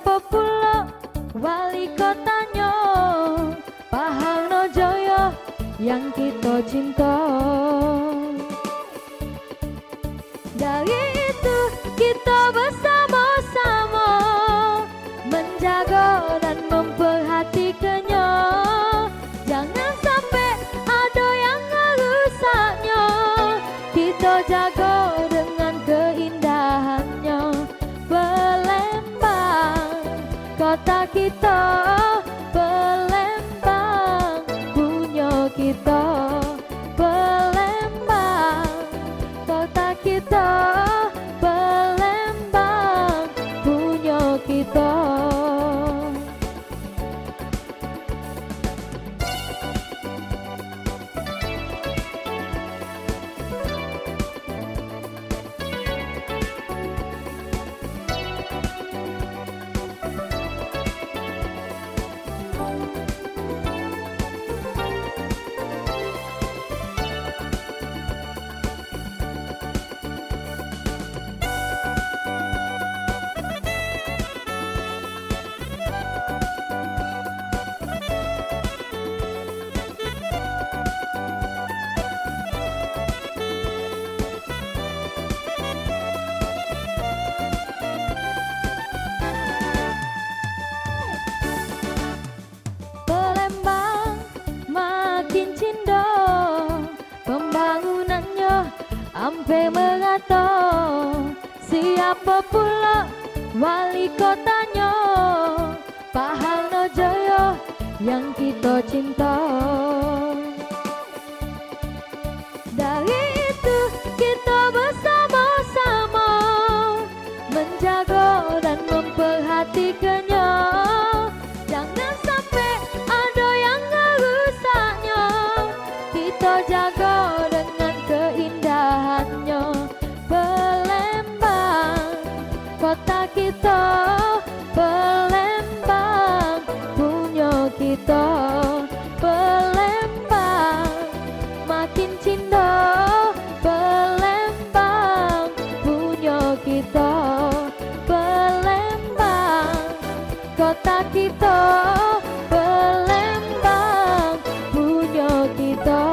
Siapa pula wali kotanya Pahalno Jaya yang kita cinta. Dari itu kita bersama-sama menjaga dan memperhatikannya. Jangan sampai ada yang merusaknya. Kita jaga dengan keindahannya. Palembang, kota kita. Palembang, punya kita. Palembang, kota kita. Palembang, punya kita. Palembang makin cindo, pembangunannya ampe merata. Siapa pula wali kotanya Pahalno Jaya yang kita cinta. Dari itu kita bersama-sama menjaga dan memperhatikannya. Jangan sampai ada yang merusaknya. Kita jaga dengan keindahannya. Palembang, kota kita. Palembang, punya kita. Palembang, makin cinta. Palembang, punya kita. Palembang, kota kita. Palembang, punya kita.